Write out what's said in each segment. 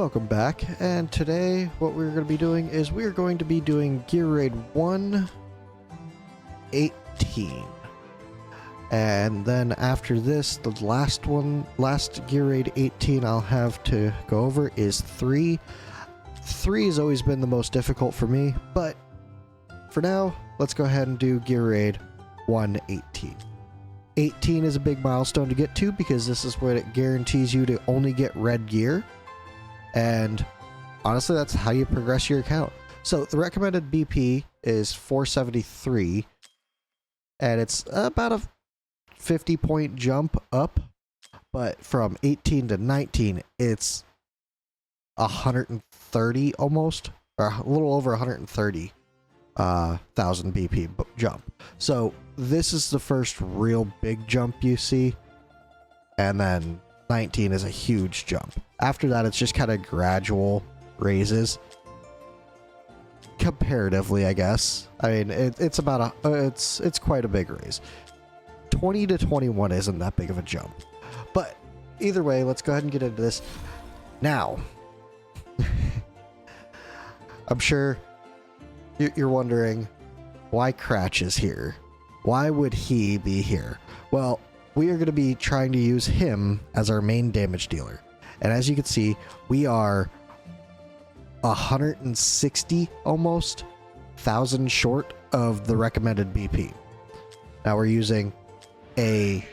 Welcome back, and today what we're going to be doing is we're going to be doing Gear Raid 1-18. And then after this, the last Gear Raid 18 I'll have to go over is 3. 3 has always been the most difficult for me, but for now, let's go ahead and do Gear Raid 1-18. 18 is a big milestone to get to because this is what it guarantees you to only get red gear. And honestly, that's how you progress your account. So the recommended BP is 473, and it's about a 50-point jump up, but from 18 to 19, it's 130 almost, or a little over 130 thousand BP jump. So this is the first real big jump you see, and then 19 is a huge jump. After that, it's just kind of gradual raises. Comparatively, I guess. I mean, it's about it's quite a big raise. 20 to 21 isn't that big of a jump. But either way, let's go ahead and get into this. Now, I'm sure you're wondering why Cratch is here. Why would he be here? Well, we are going to be trying to use him as our main damage dealer. And as you can see, we are 160 almost thousand short of the recommended BP. Now we're using a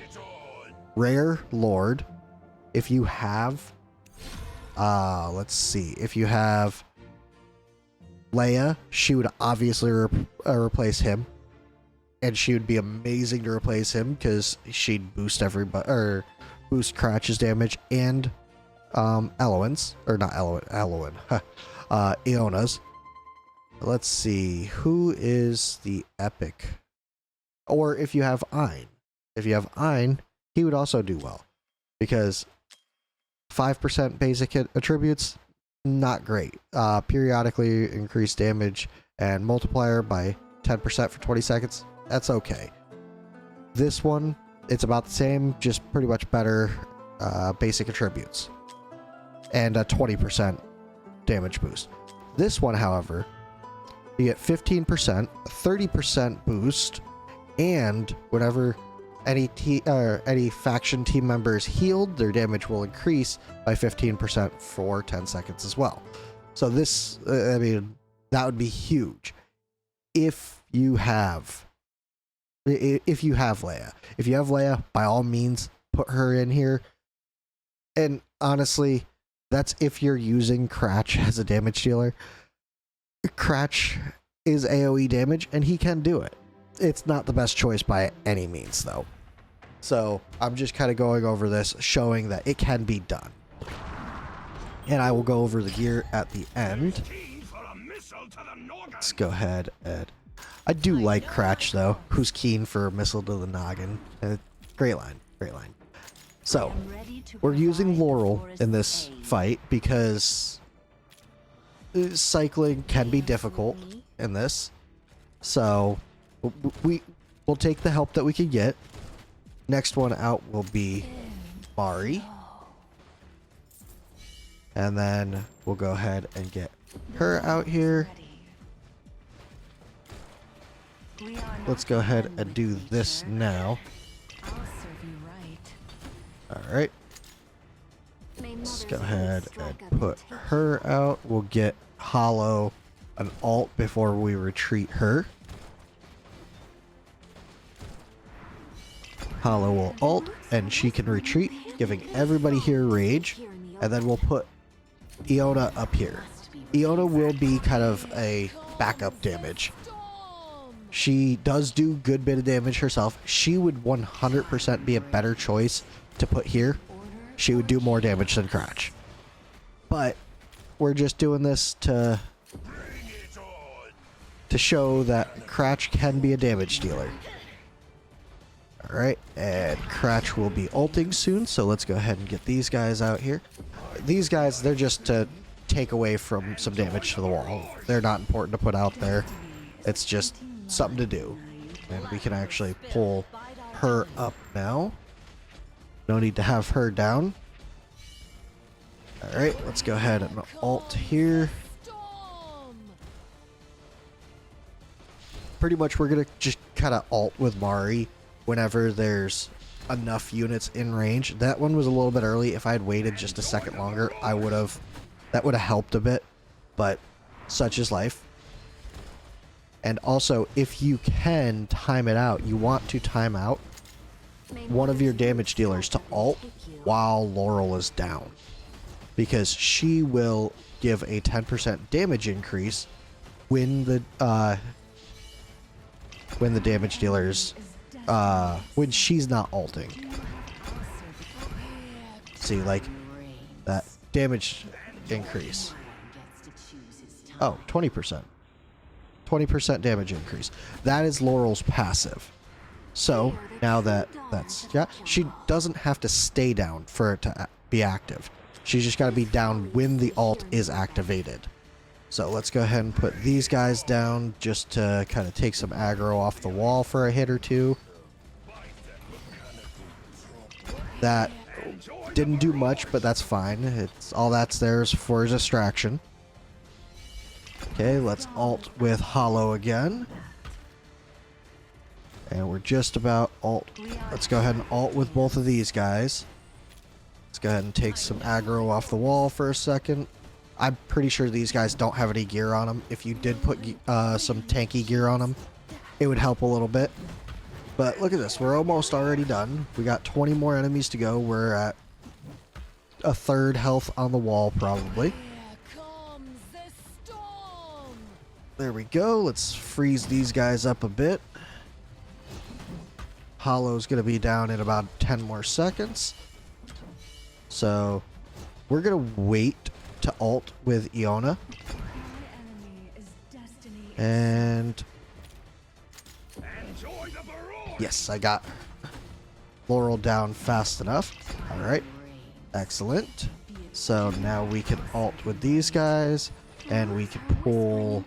rare lord. If you have, let's see, if you have Leia, she would obviously replace him. And she would be amazing to replace him because she'd boost everybody, or boost Cratch's damage and Eloin's, or not Eloin, Iona's. Let's see, who is the epic? Or if you have Ein. If you have Ein, he would also do well because 5% basic hit attributes, not great. Periodically increase damage and multiplier by 10% for 20 seconds. That's okay. This one, it's about the same, just pretty much better basic attributes. And a 20% damage boost. This one, however, you get 15%, 30% boost, and whenever any faction team member is healed, their damage will increase by 15% for 10 seconds as well. So this, I mean, that would be huge. If you have Leia. If you have Leia, by all means, put her in here. And honestly, that's if you're using Cratch as a damage dealer. Cratch is AoE damage, and he can do it. It's not the best choice by any means, though. So I'm just kind of going over this, showing that it can be done. And I will go over the gear at the end. Let's go ahead and... I do like Cratch, though, who's keen for a missile to the noggin. Great line, great line. So, we're using Laurel in this fight because cycling can be difficult in this. So, we'll take the help that we can get. Next one out will be Mari. And then we'll go ahead and get her out here. Let's go ahead and do this now. Alright. Let's go ahead and put her out. We'll get Hollow an ult before we retreat her. Hollow will ult and she can retreat, giving everybody here rage. And then we'll put Iona up here. Iona will be kind of a backup damage. She does do good bit of damage herself. She would 100% be a better choice to put here. She would do more damage than Cratch. But we're just doing this to show that Cratch can be a damage dealer. Alright, and Cratch will be ulting soon, so let's go ahead and get these guys out here. These guys, they're just to take away from some damage to the wall. They're not important to put out there. It's just something to do. And we can actually pull her up now. No need to have her down. Alright, let's go ahead and alt here. Pretty much we're going to just kind of alt with Mari whenever there's enough units in range. That one was a little bit early. If I had waited just a second longer, that would have helped a bit, but such is life. And also, if you can time it out, you want to time out one of your damage dealers to alt while Laurel is down, because she will give a 10% damage increase when the damage dealers when she's not alting. See, like that damage increase. Oh, 20%. 20% damage increase. That is Laurel's passive. So now that's yeah, she doesn't have to stay down for it to be active. She's just got to be down when the alt is activated. So let's go ahead and put these guys down just to kind of take some aggro off the wall for a hit or two. That didn't do much, but that's fine. It's all that's there is for a distraction. Okay, let's alt with Hollow again. And we're just about alt. Let's go ahead and alt with both of these guys. Let's go ahead and take some aggro off the wall for a second. I'm pretty sure these guys don't have any gear on them. If you did put some tanky gear on them, it would help a little bit. But look at this. We're almost already done. We got 20 more enemies to go. We're at a third health on the wall, probably. There we go. Let's freeze these guys up a bit. Hollow's going to be down in about 10 more seconds. So we're going to wait to alt with Iona. And yes, I got Laurel down fast enough. All right. Excellent. So now we can alt with these guys and we can pull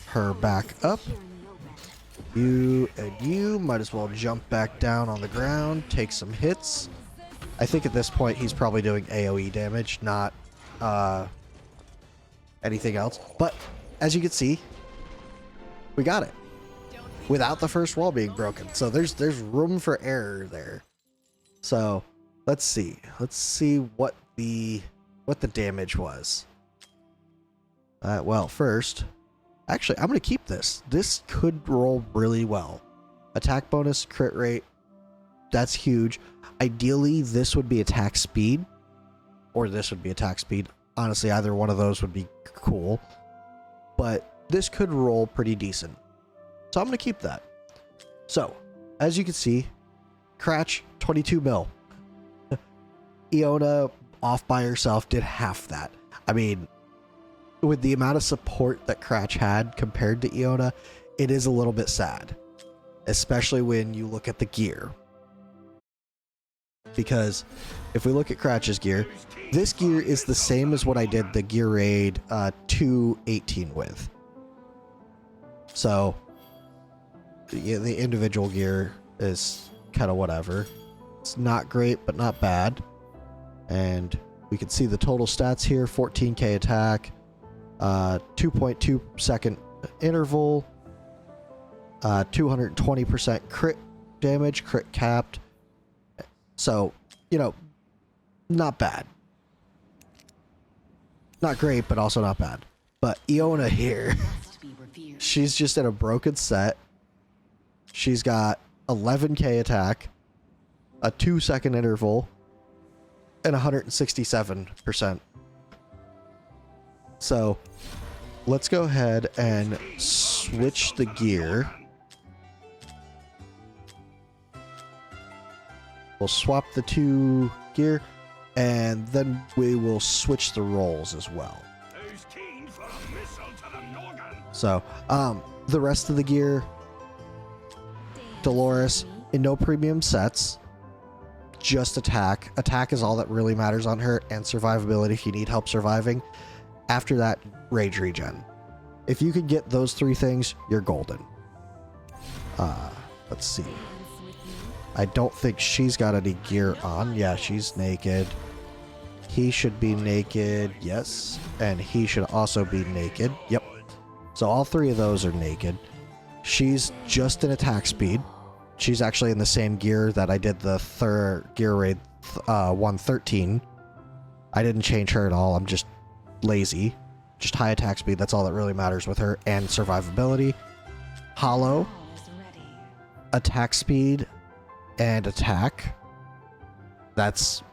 her back up. You and you might as well jump back down on the ground, take some hits. I think at this point he's probably doing AoE damage, not anything else. But as you can see, we got it without the first wall being broken. So there's room for error there. So let's see what the damage was. Well, first, actually, I'm going to keep this. This could roll really well. Attack bonus, crit rate, that's huge. Ideally, this would be attack speed, or this would be attack speed. Honestly, either one of those would be cool. But this could roll pretty decent. So I'm going to keep that. So, as you can see, Cratch, 22 mil. Iona, off by herself, did half that. I mean, with the amount of support that Cratch had compared to Iona, it is a little bit sad. Especially when you look at the gear. Because if we look at Cratch's gear, this gear is the same as what I did the Gear Raid 2-18 with. So, the individual gear is kind of whatever. It's not great, but not bad. And we can see the total stats here, 14k attack, 2.2 second interval, 220% crit damage, crit capped. So, you know, not bad. Not great, but also not bad. But Iona here, she's just in a broken set. She's got 11k attack, a 2-second interval, and 167%. So, let's go ahead and switch the gear. We'll swap the 2 gear, and then we will switch the roles as well. So, the rest of the gear, Dolores, in no premium sets, just attack. Attack is all that really matters on her, and survivability if you need help surviving. After that, rage regen. If you could get those 3 things, you're golden. Let's see. I don't think she's got any gear on. Yeah, she's naked. He should be naked, yes. And he should also be naked. Yep. So all three of those are naked. She's just in attack speed. She's actually in the same gear that I did the third gear raid 113. I didn't change her at all. I'm just lazy. Just high attack speed. That's all that really matters with her. And survivability. Hollow. Attack speed. And attack. That's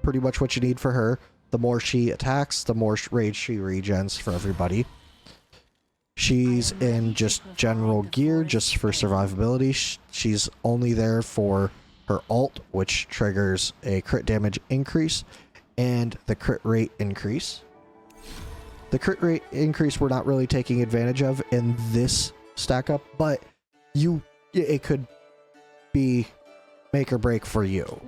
pretty much what you need for her. The more she attacks, the more rage she regens for everybody. She's in just general gear, just for survivability. She's only there for her ult, which triggers a crit damage increase and the crit rate increase. The crit rate increase we're not really taking advantage of in this stack up, but it could be make or break for you.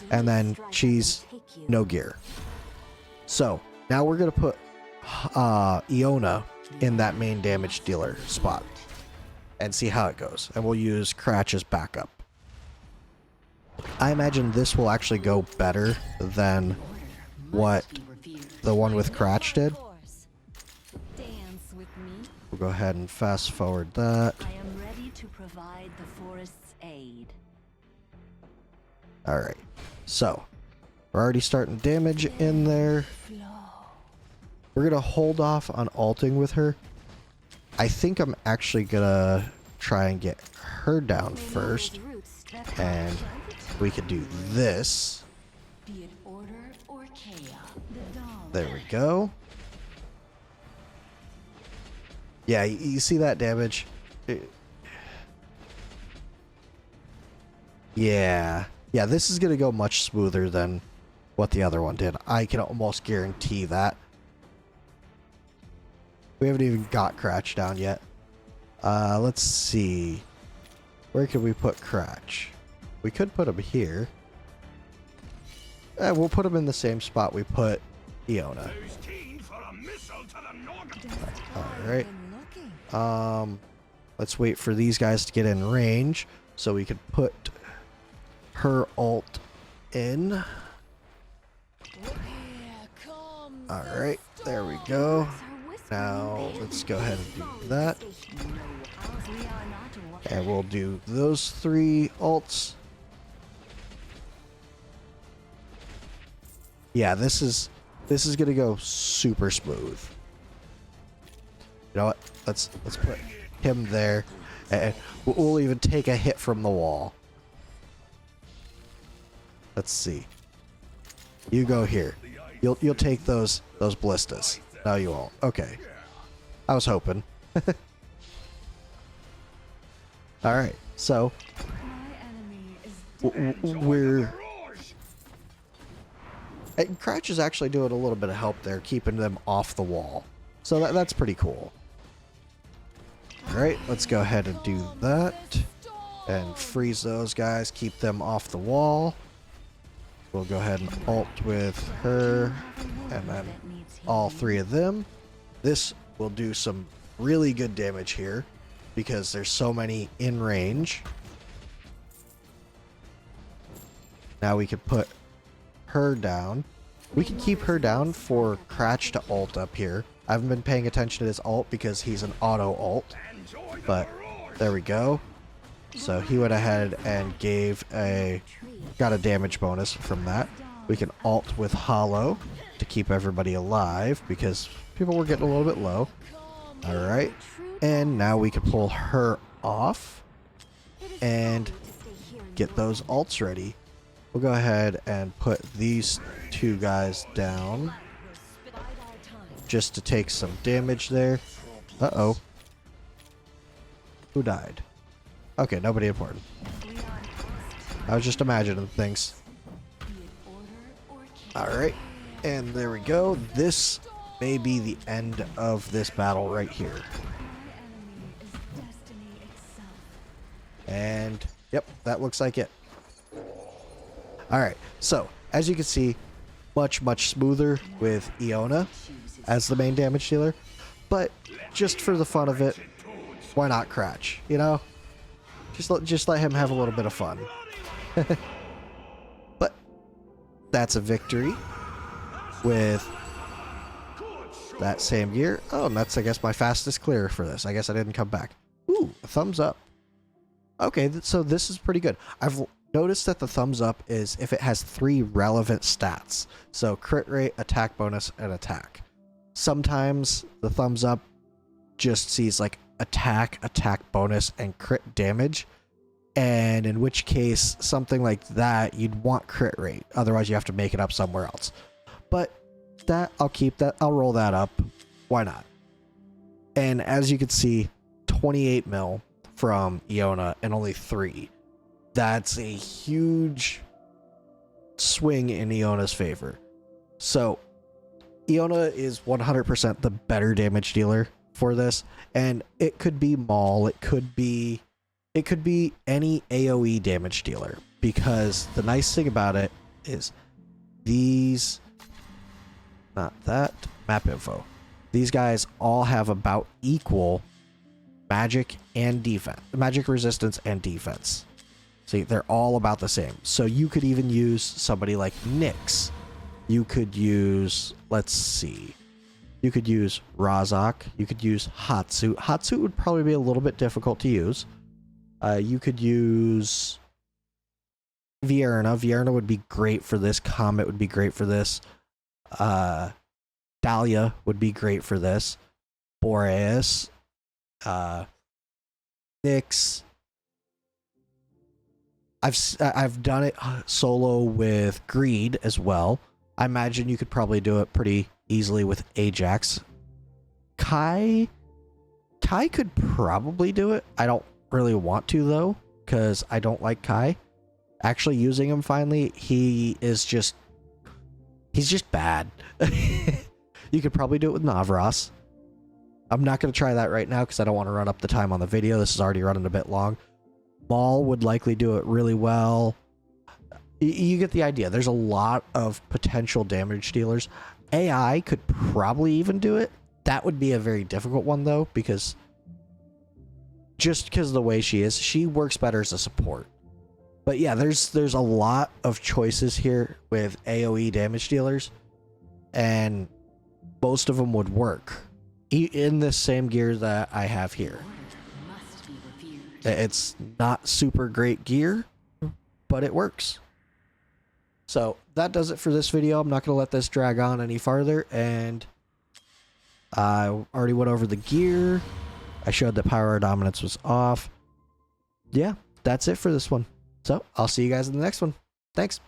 And then she's no gear. So now we're gonna put Iona in that main damage dealer spot and see how it goes. And we'll use Cratch as backup. I imagine this will actually go better than what the one with Cratch did. We'll go ahead and fast forward that. I am ready to provide the forest's aid. Alright, so we're already starting damage in there. We're gonna hold off on ulting with her. I think I'm actually gonna try and get her down first. And we could do this. There we go. Yeah, you see that damage? Yeah, this is gonna go much smoother than what the other one did. I can almost guarantee that. We haven't even got Cratch down yet. Let's see. Where can we put Cratch? We could put him here. We'll put him in the same spot we put Iona. Alright. Let's wait for these guys to get in range so we could put her ult in. Alright, there we go. Now let's go ahead and do that. And we'll do those three ults. Yeah, this is gonna go super smooth. You know what? Let's put him there, and we'll even take a hit from the wall. Let's see. You go here. You'll take those ballistas. No, you won't. Okay. I was hoping. All right. So we're. And Cratch is actually doing a little bit of help there, keeping them off the wall. So that's pretty cool. Alright, let's go ahead and do that. And freeze those guys, keep them off the wall. We'll go ahead and ult with her, and then all three of them. This will do some really good damage here, because there's so many in range. Now we could put her down. We can keep her down for Cratch to ult up here. I haven't been paying attention to his ult because he's an auto ult, but there we go. So he went ahead and got a damage bonus from that. We can ult with Hollow to keep everybody alive because people were getting a little bit low. Alright, and now we can pull her off and get those ults ready. We'll go ahead and put these two guys down just to take some damage there. Uh-oh. Who died? Okay, nobody important. I was just imagining things. Alright, and there we go. This may be the end of this battle right here. And, yep, that looks like it. Alright, so, as you can see, much smoother with Iona as the main damage dealer. But, just for the fun of it, why not Cratch, you know? Just let him have a little bit of fun. But, that's a victory. with that same gear. Oh, and that's, I guess, my fastest clear for this. I guess I didn't come back. Ooh, a thumbs up. Okay, so this is pretty good. I've noticed that the thumbs up is if it has 3 relevant stats. So crit rate, attack bonus, and attack. Sometimes the thumbs up just sees like attack, attack bonus, and crit damage. And in which case, something like that, you'd want crit rate. Otherwise, you have to make it up somewhere else. But that, I'll keep that. I'll roll that up. Why not? And as you can see, 28 mil from Iona and only 3. That's a huge swing in Iona's favor. So, Iona is 100% the better damage dealer for this. And it could be Maul. It could be any AoE damage dealer, because the nice thing about it is these, not that, map info. These guys all have about equal magic and defense, magic resistance and defense. See, they're all about the same. So you could even use somebody like Nyx. You could use, let's see, you could use Razak. You could use Hatsu. Hatsu would probably be a little bit difficult to use. You could use Vierna. Vierna would be great for this. Comet would be great for this. Dahlia would be great for this. Boreas. Nyx. I've done it solo with Greed as well. I imagine you could probably do it pretty easily with Ajax. Kai could probably do it. I don't really want to though, because I don't like Kai. Actually using him finally, he's just bad. You could probably do it with Navras. I'm not going to try that right now because I don't want to run up the time on the video. This is already running a bit long. Maul would likely do it really well. You get the idea. There's a lot of potential damage dealers. AI could probably even do it. That would be a very difficult one though, because just because of the way she is, she works better as a support. But yeah, there's a lot of choices here with AoE damage dealers, and most of them would work in this same gear that I have here. It's not super great gear, but it works. So that does it for this video. I'm not going to let this drag on any farther, and I already went over the gear. I showed that power dominance was off. Yeah, that's it for this one. So I'll see you guys in the next one. Thanks.